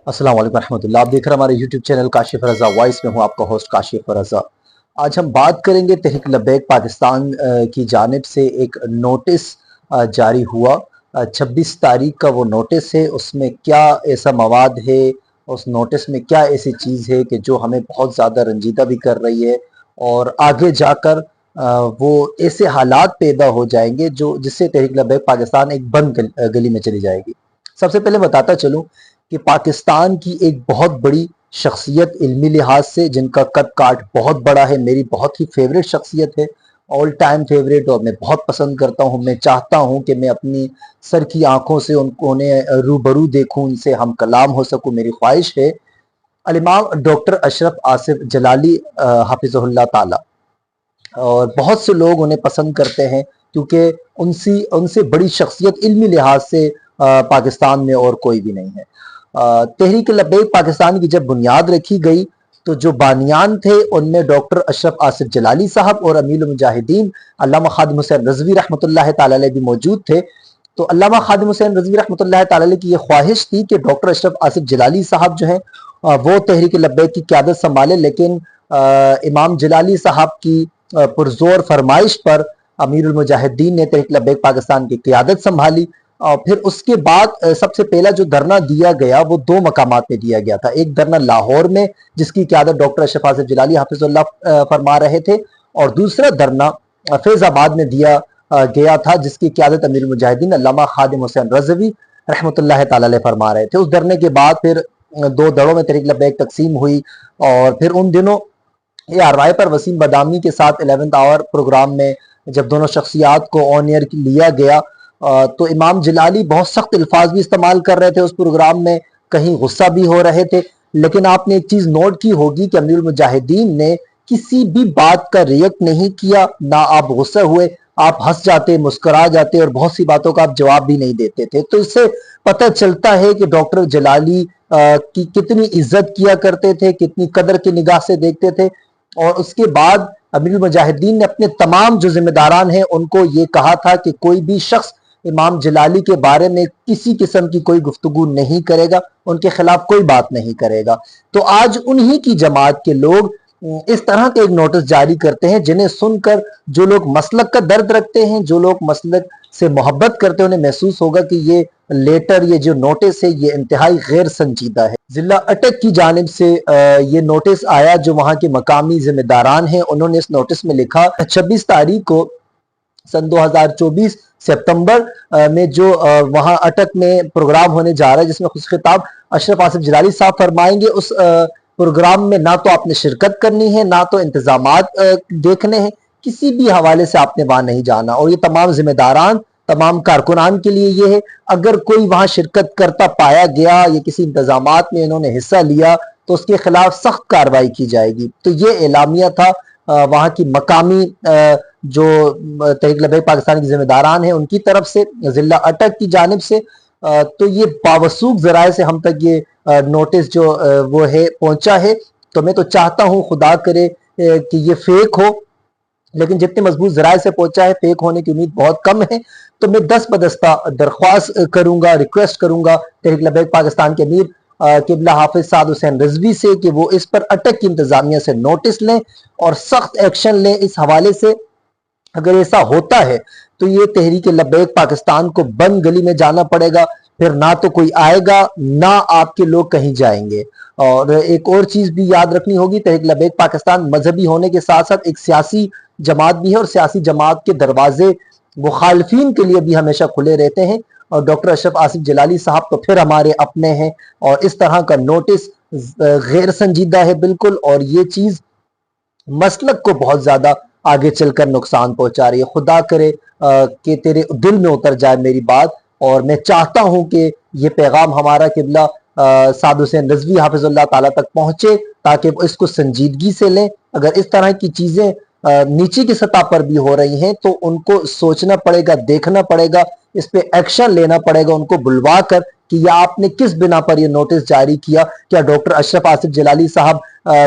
अस्सलाम वालेकुम रहमतुल्लाह। आप देख रहे हैं हमारे यूट्यूब चैनल काशिफ रज़ा वॉइस में हूँ आपका होस्ट काशिफ रज़ा। आज हम बात करेंगे तहरीक लब्बैक पाकिस्तान की जानिब से एक नोटिस जारी हुआ। 26 तारीख का वो नोटिस है। उसमें क्या ऐसा मवाद है, उस नोटिस में क्या ऐसी चीज़ है कि जो हमें बहुत ज़्यादा रंजीदा भी कर रही है और आगे जाकर वो ऐसे हालात पैदा हो जाएंगे जो जिससे तहरीक लब्बैक पाकिस्तान एक बंद गली में चली जाएगी। सबसे पहले बताता चलूँ कि पाकिस्तान की एक बहुत बड़ी शख्सियत इल्मी लिहाज से, जिनका कद काठ बहुत बड़ा है, मेरी बहुत ही फेवरेट शख्सियत है, ऑल टाइम फेवरेट, और मैं बहुत पसंद करता हूँ। मैं चाहता हूँ कि मैं अपनी सर की आंखों से उन्हें रूबरू देखूँ, उनसे हम कलाम हो सकूँ। मेरी ख्वाहिश है अल-इमाम डॉक्टर अशरफ आसिफ जलाली हाफिज़हुल्लाह ताला। और बहुत से लोग उन्हें पसंद करते हैं क्योंकि उनसी उनसे बड़ी शख्सियत इल्मी लिहाज से पाकिस्तान में और कोई भी नहीं है। तहरीक लब्बैक पाकिस्तान की जब बुनियाद रखी गई तो जो बानियान थे उनमें डॉक्टर अशरफ आसिफ जलाली साहब और अमीरुल मुजाहिदीन अल्लामा खादिम हुसैन रज़वी रहमतुल्लाह ताला अलैह भी मौजूद थे। तो अल्लामा खादिम हुसैन रज़वी रहमतुल्लाह ताला अलैह की ये ख्वाहिश थी कि डॉक्टर अशरफ आसिफ जलाली साहब जो हैं वो तहरीक लब्बैक की क़यादत संभाले, लेकिन इमाम जलाली साहब की पुरजोर फरमाइश पर अमीरुल मुजाहिदीन ने तहरीक लब्बैक पाकिस्तान की क़यादत संभाली। और फिर उसके बाद सबसे पहला जो धरना दिया गया वो दो मकामात पे दिया गया था। एक धरना लाहौर में जिसकी क़यादत डॉक्टर अशरफ आसिफ जलाली हाफिज़ुल्लाह फरमा रहे थे, और दूसरा धरना फैज़ाबाद में दिया गया था जिसकी क़यादत अमीरुल मुजाहिदीन अल्लामा खादिम हुसैन रज़वी रहमतुल्लाह ताला अलैह फरमा रहे थे। उस धरने के बाद फिर दो दड़ों में तहरीक लब्बैक तकसीम हुई, और फिर उन दिनों ARY पर वसीम बदामी के साथ 11th आवर प्रोग्राम में जब दोनों शख्सियात को ऑन एयर लिया गया तो इमाम जलाली बहुत सख्त अल्फाज भी इस्तेमाल कर रहे थे उस प्रोग्राम में, कहीं गुस्सा भी हो रहे थे। लेकिन आपने एक चीज नोट की होगी कि अमीरुल मुजाहिदीन ने किसी भी बात का रिएक्ट नहीं किया, ना आप गुस्सा हुए, आप हंस जाते, मुस्कुरा जाते, और बहुत सी बातों का आप जवाब भी नहीं देते थे। तो इससे पता चलता है कि डॉक्टर जलाली की कितनी इज्जत किया करते थे, कितनी कदर की निगाह से देखते थे। और उसके बाद अमीरुल मुजाहिदीन ने अपने तमाम जो जिम्मेदारान हैं उनको ये कहा था कि कोई भी शख्स इमाम जलाली के बारे में किसी किस्म की कोई गुफ्तगू नहीं करेगा, उनके खिलाफ कोई बात नहीं करेगा। तो आज उन्हीं की जमात के लोग इस तरह के एक नोटिस जारी करते हैं जिन्हें सुनकर जो लोग मसलक का दर्द रखते हैं, जो लोग मसलक से मोहब्बत करते हैं, उन्हें महसूस होगा कि ये लेटर, ये जो नोटिस है, ये इंतहाई गैर संजीदा है। जिला अटक की जानिब से ये नोटिस आया। जो वहाँ के मकामी जिम्मेदारान हैं उन्होंने इस नोटिस में लिखा 26 तारीख को सन 2024 सितंबर में जो वहाँ अटक में प्रोग्राम होने जा रहा है जिसमें खुश खिताब अशरफ आसिफ जलाली साहब फरमाएंगे, उस प्रोग्राम में ना तो आपने शिरकत करनी है, ना तो इंतजामात देखने हैं, किसी भी हवाले से आपने वहां नहीं जाना। और ये तमाम जिम्मेदारान, तमाम कारकुनान के लिए ये है, अगर कोई वहां शिरकत करता पाया गया या किसी इंतजामात में इन्होंने हिस्सा लिया तो उसके खिलाफ सख्त कार्रवाई की जाएगी। तो ये एलामिया था वहाँ की मकामी जो तहरीक लब्बैक पाकिस्तान के जिम्मेदारान हैं उनकी तरफ से, जिला अटक की जानिब से। तो ये बावसूख जराए से हम तक ये नोटिस जो वो है पहुंचा है। तो मैं तो चाहता हूँ खुदा करे कि ये फेक हो, लेकिन जितने मजबूत जराए से पहुंचा है फेक होने की उम्मीद बहुत कम है। तो मैं दस बदस्ता दरख्वास्त करूंगा, रिक्वेस्ट करूंगा तहरीक लब्बैक पाकिस्तान के अमीर किबला हाफिज साद हुसैन रिजवी से कि वो इस पर अटक की इंतजामिया से नोटिस लें और सख्त एक्शन लें इस हवाले से। अगर ऐसा होता है तो ये तहरीक लब्बैक पाकिस्तान को बंद गली में जाना पड़ेगा, फिर ना तो कोई आएगा ना आपके लोग कहीं जाएंगे। और एक और चीज भी याद रखनी होगी, तहरीक लब्बैक पाकिस्तान मजहबी होने के साथ साथ एक सियासी जमात भी है, और सियासी जमात के दरवाजे मुखालफीन के लिए भी हमेशा खुले रहते हैं। और डॉक्टर अशरफ आसिफ जलाली साहब तो फिर हमारे अपने हैं, और इस तरह का नोटिस गैर संजीदा है बिल्कुल, और ये चीज मसलक को बहुत ज्यादा आगे चलकर नुकसान पहुंचा रही है। खुदा करे कि तेरे दिल में उतर जाए मेरी बात, और मैं चाहता हूं कि ये पैगाम हमारा किबला साद हुसैन रिजवी हाफिज़ुल्लाह ताला तक पहुंचे ताकि वो इसको संजीदगी से लें। अगर इस तरह की चीजें नीचे की सतह पर भी हो रही हैं तो उनको सोचना पड़ेगा, देखना पड़ेगा, इस पे एक्शन लेना पड़ेगा, उनको बुलवा कर कि या आपने किस बिना पर यह नोटिस जारी किया। क्या डॉक्टर अशरफ आसिफ जलाली साहब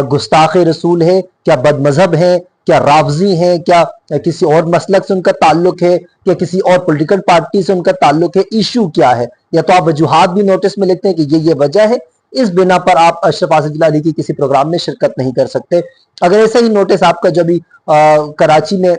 गुस्ताख रसूल है, क्या बदमजहब है, क्या रावजी हैं, क्या किसी और मसलक से उनका ताल्लुक है, क्या किसी और पॉलिटिकल पार्टी से उनका ताल्लुक है, इशू क्या है? या तो आप वजूहात भी नोटिस में लिखते हैं कि ये वजह है, اس بنا پر آپ اشرف آصف جلالی کی کسی پروگرام میں شرکت نہیں کر سکتے۔ اگر ایسا ہی نوٹس آپ کا جو بھی کراچی میں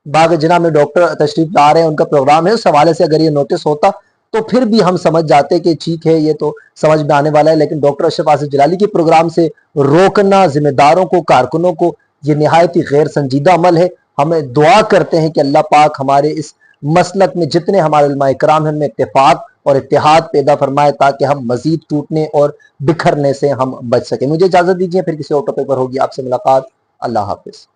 باغ جناح میں ڈاکٹر تشریف لا رہے ہیں ان کا پروگرام ہے، اس حوالے سے اگر یہ نوٹس ہوتا تو پھر بھی ہم سمجھ جاتے کہ ٹھیک ہے یہ تو سمجھ میں آنے والا ہے، لیکن ڈاکٹر اشرف آصف جلالی کے پروگرام سے روکنا ذمہ داروں کو، کارکنوں کو، یہ نہایت ہی غیر سنجیدہ عمل ہے۔ ہمیں دعا کرتے ہیں کہ اللہ پاک ہمارے اس مسلک میں جتنے ہمارے علماء کرام ہیں ان میں اتفاق اور اتحاد پیدا فرمائے تاکہ ہم مزید ٹوٹنے اور بکھرنے سے ہم بچ سکیں۔ مجھے اجازت دیجیے، پھر کسی اور ٹاپک پر ہوگی آپ سے ملاقات۔ اللہ حافظ۔